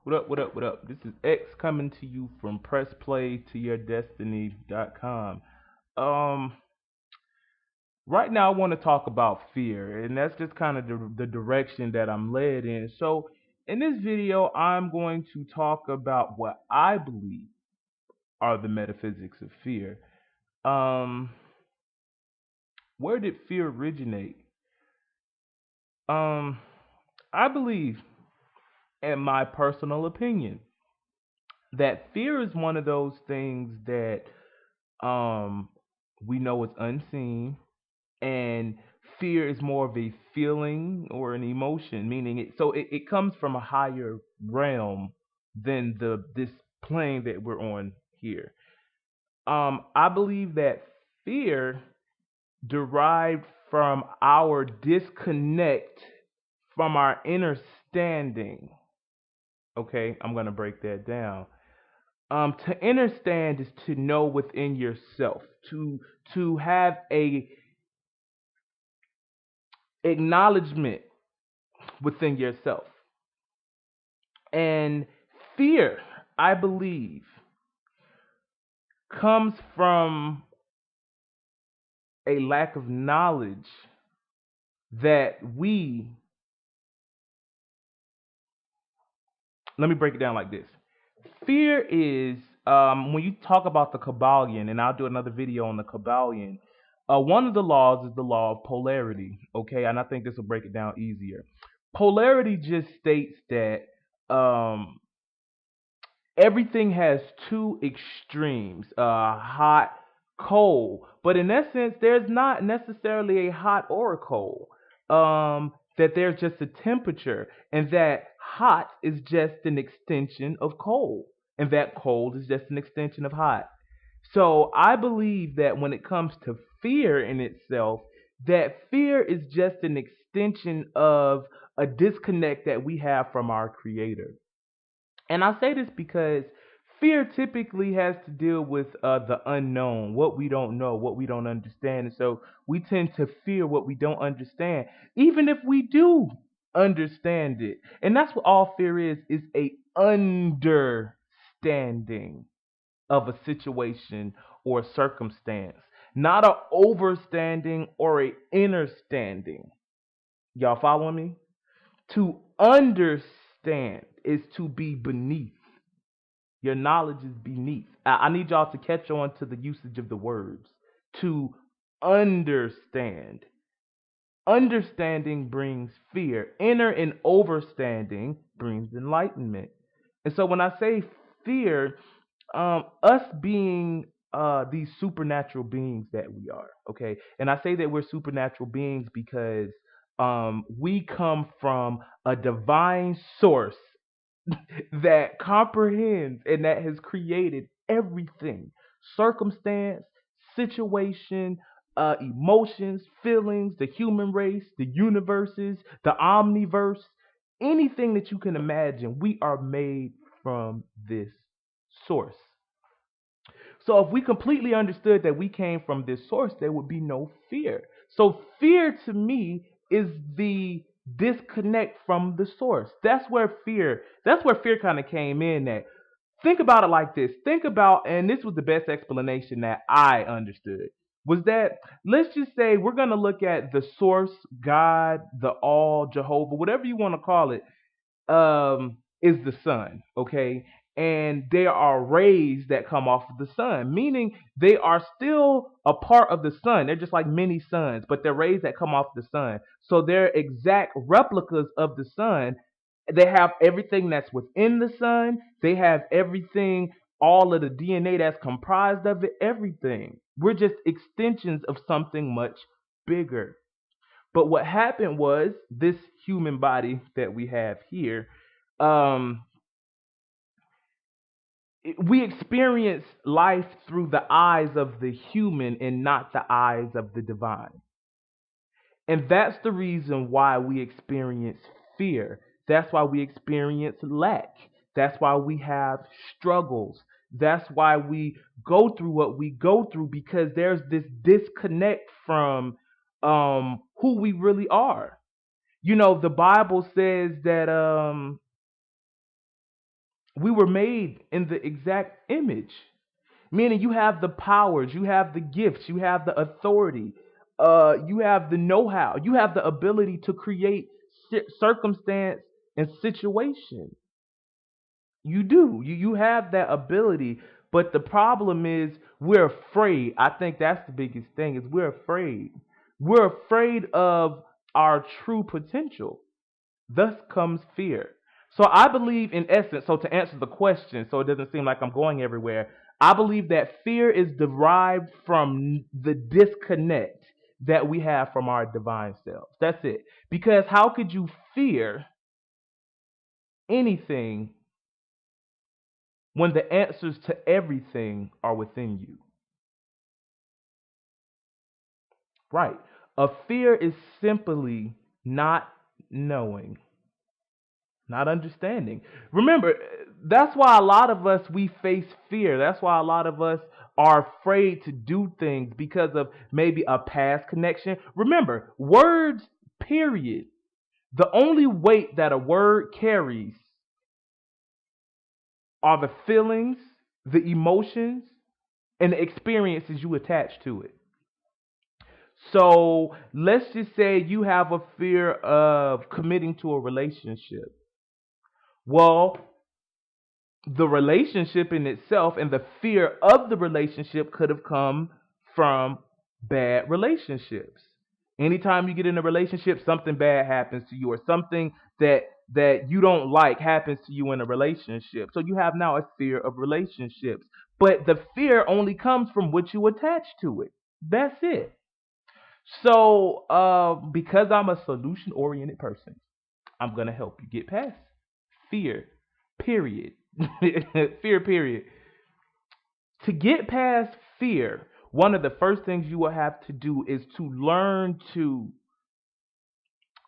What up, what up, what up? This is X coming to you from PressPlayToYourDestiny.com. Um, right now I want to talk about fear, and that's just kind of the direction that I'm led in. So, in this video, I'm going to talk about what I believe are the metaphysics of fear. Um, where did fear originate? Um, I believe, in my personal opinion, that fear is one of those things that um we know is unseen, and fear is more of a feeling or an emotion, meaning it comes from a higher realm than this plane that we're on here. I believe that fear derived from our disconnect from our inner standing. Okay, I'm gonna break that down. To understand is to know within yourself, to have a acknowledgement within yourself. And fear, I believe, comes from a lack of knowledge that we, let me break it down like this. Fear is, when you talk about the Kabbalion, and I'll do another video on the Kabbalion, one of the laws is the law of polarity, okay? And I think this will break it down easier. Polarity just states that um, everything has two extremes, hot, cold. But in essence, there's not necessarily a hot or a cold. That there's just a temperature, and that hot is just an extension of cold, and that cold is just an extension of hot. So I believe that when it comes to fear in itself, that fear is just an extension of a disconnect that we have from our creator. And I say this because fear typically has to deal with the unknown, what we don't know, what we don't understand. And so we tend to fear what we don't understand, even if we do understand it. And that's what all fear is a understanding of a situation or a circumstance, not a overstanding or a understanding. Y'all following me? To understand is to be beneath. Your knowledge is beneath. I need y'all to catch on to the usage of the words. To understand. Understanding brings fear. Inner and overstanding brings enlightenment. And so when I say fear, us being these supernatural beings that we are, okay? And I say that we're supernatural beings because we come from a divine source that comprehends and that has created everything: circumstance, situation, emotions, feelings, the human race, the universes, the omniverse, anything that you can imagine. We are made from this source. So if we completely understood that we came from this source, there would be no fear. So fear to me is the disconnect from the source. That's where fear kind of came in at. Think about it like this. Think about, and this was the best explanation that I understood, was that, let's just say we're going to look at the source, God, the all, Jehovah, whatever you want to call it, is the sun, okay? And there are rays that come off of the sun, meaning they are still a part of the sun. They're just like mini suns, but they're rays that come off the sun. So they're exact replicas of the sun. They have everything that's within the sun. They have everything, all of the DNA that's comprised of it, everything. We're just extensions of something much bigger. But what happened was this human body that we have here, um, we experience life through the eyes of the human and not the eyes of the divine. And that's the reason why we experience fear. That's why we experience lack. That's why we have struggles. That's why we go through what we go through, because there's this disconnect from who we really are. You know, the Bible says that We were made in the exact image, meaning you have the powers, you have the gifts, you have the authority, you have the know-how, you have the ability to create circumstance and situation. You do. You have that ability, but the problem is we're afraid. I think that's the biggest thing is we're afraid. We're afraid of our true potential. Thus comes fear. So I believe in essence, so to answer the question, so it doesn't seem like I'm going everywhere, I believe that fear is derived from the disconnect that we have from our divine selves. That's it. Because how could you fear anything when the answers to everything are within you? Right. A fear is simply not knowing, not understanding. Remember, that's why a lot of us we face fear. That's why a lot of us are afraid to do things because of maybe a past connection. Remember, words, period. The only weight that a word carries are the feelings, the emotions, and the experiences you attach to it. So let's just say you have a fear of committing to a relationship. Well, the relationship in itself and the fear of the relationship could have come from bad relationships. Anytime you get in a relationship, something bad happens to you, or something that you don't like happens to you in a relationship. So you have now a fear of relationships. But the fear only comes from what you attach to it. That's it. So, because I'm a solution oriented person, I'm going to help you get past fear, period. Fear, period. To get past fear, one of the first things you will have to do is to learn to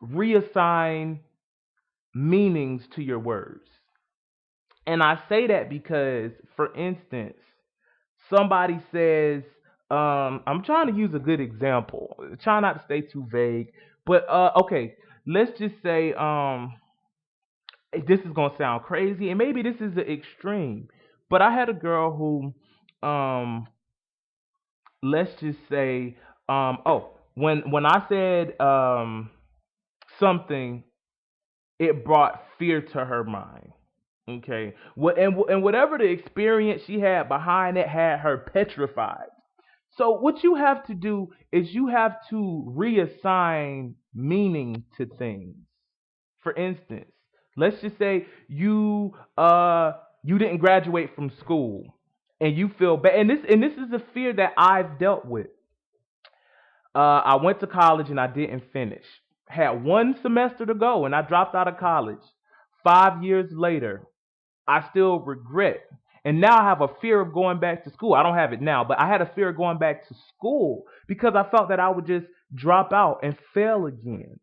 reassign meanings to your words. And I say that because, for instance, somebody says, I'm trying to use a good example. Try not to stay too vague. But okay, let's just say this is gonna sound crazy, and maybe this is the extreme. But I had a girl who, let's just say, when I said something, it brought fear to her mind. Okay, and whatever the experience she had behind it had her petrified. So what you have to do is you have to reassign meaning to things. For instance, let's just say you didn't graduate from school and you feel bad. And this is a fear that I've dealt with. I went to college and I didn't finish. Had one semester to go and I dropped out of college. 5 years later, I still regret. And now I have a fear of going back to school. I don't have it now, but I had a fear of going back to school because I felt that I would just drop out and fail again.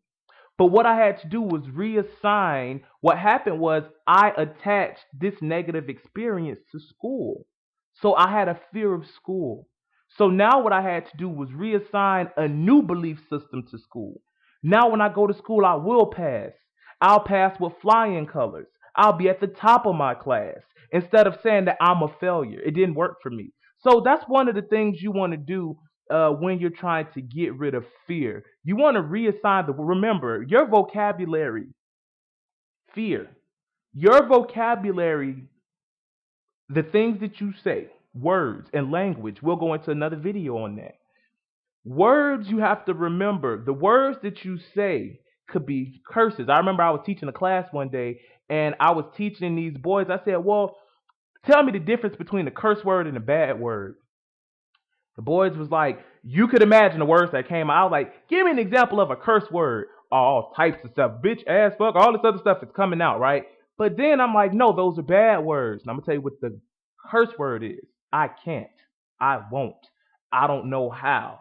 But what I had to do was reassign. What happened was I attached this negative experience to school. So I had a fear of school. So now what I had to do was reassign a new belief system to school. Now when I go to school, I will pass. I'll pass with flying colors. I'll be at the top of my class instead of saying that I'm a failure. It didn't work for me. So that's one of the things you want to do when you're trying to get rid of fear. You want to reassign remember, your vocabulary, fear, your vocabulary, the things that you say, words and language. We'll go into another video on that. Words, you have to remember, the words that you say could be curses. I remember I was teaching a class one day and I was teaching these boys. I said, well, tell me the difference between a curse word and a bad word. The boys was like, you could imagine the words that came out. I was like, give me an example of a curse word. All types of stuff. Bitch, ass, fuck, all this other stuff is coming out, right? But then I'm like, no, those are bad words. And I'm going to tell you what the curse word is. I can't. I won't. I don't know how.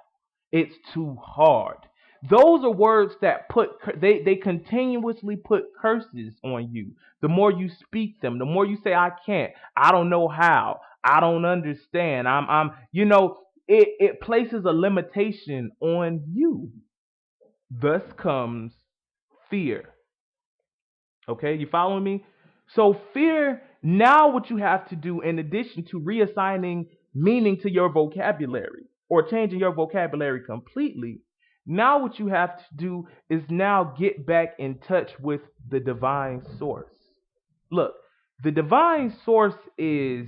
It's too hard. Those are words that they continuously put curses on you. The more you speak them, the more you say, I can't, I don't know how, I don't understand. It places a limitation on you. Thus comes fear. Okay, you following me? So fear Now, what you have to do, in addition to reassigning meaning to your vocabulary or changing your vocabulary completely, now what you have to do is now get back in touch with the divine source. Look, the divine source is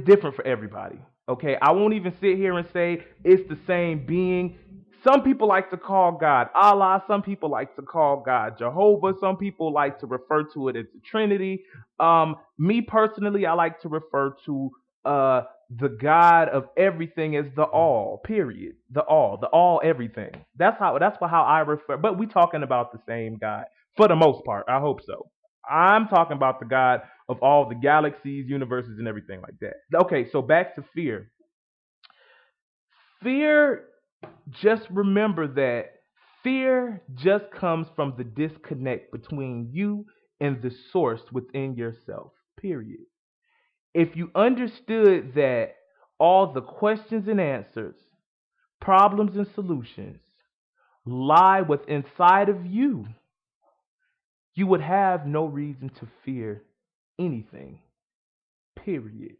different for everybody. Okay, I won't even sit here and say it's the same being. Some people like to call God Allah. Some people like to call God Jehovah. Some people like to refer to it as the Trinity. Me personally, I like to refer to the God of everything as the All. Period. The All, everything. That's how I refer. But we talking about the same God for the most part. I hope so. I'm talking about the God of all the galaxies, universes, and everything like that. Okay, so back to fear. Fear, just remember that fear just comes from the disconnect between you and the source within yourself. Period. If you understood that all the questions and answers, problems and solutions lie within inside of you, you would have no reason to fear anything. Period.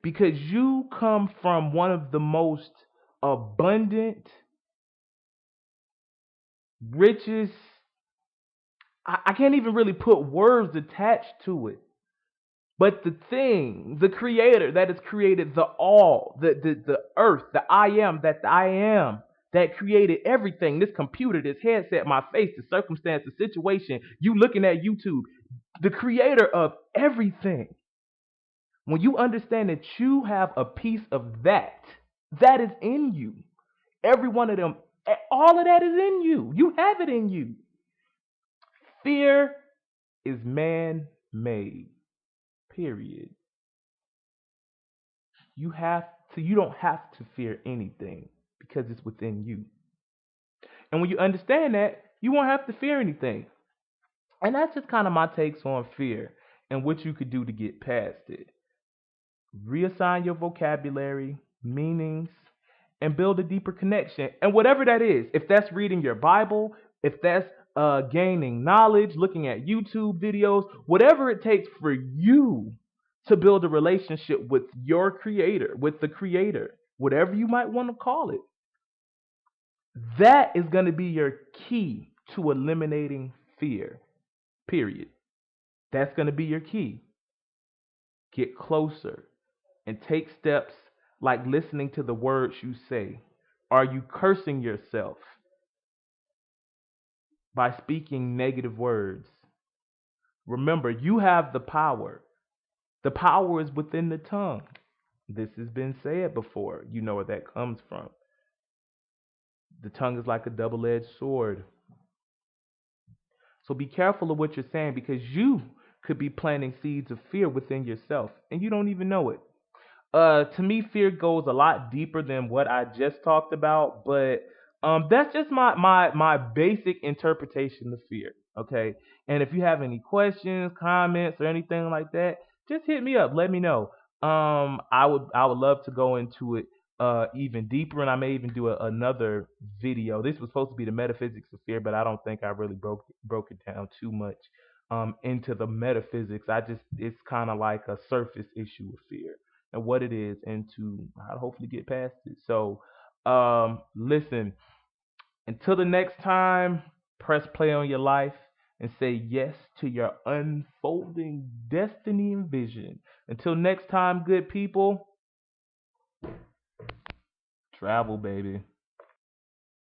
Because you come from one of the most abundant, richest, I can't even really put words attached to it. But the thing, the creator that has created the all, the earth, the I am that I am, that created everything, this computer, this headset, my face, the circumstance, the situation, you looking at YouTube, the creator of everything. When you understand that you have a piece of that is in you. Every one of them, all of that is in you. You have it in you. Fear is man made. Period. You don't have to fear anything because it's within you. And when you understand that, you won't have to fear anything. And that's just kind of my takes on fear and what you could do to get past it. Reassign your vocabulary, meanings, and build a deeper connection. And whatever that is, if that's reading your Bible, if that's gaining knowledge, looking at YouTube videos, whatever it takes for you to build a relationship with your creator, with the creator, whatever you might want to call it, that is going to be your key to eliminating fear. Period. That's going to be your key. Get closer and take steps like listening to the words you say. Are you cursing yourself by speaking negative words? Remember, you have the power. The power is within the tongue. This has been said before. You know where that comes from. The tongue is like a double-edged sword. So be careful of what you're saying because you could be planting seeds of fear within yourself and you don't even know it. To me, fear goes a lot deeper than what I just talked about, but that's just my basic interpretation of fear. Okay, and if you have any questions, comments, or anything like that, just hit me up. Let me know. I would love to go into it even deeper, and I may even do another video. This was supposed to be the metaphysics of fear, but I don't think I really broke it down too much into the metaphysics. It's kind of like a surface issue of fear and what it is and to how to hopefully get past it. So, listen, until the next time, press play on your life and say yes to your unfolding destiny and vision. Until next time, good people, travel, baby.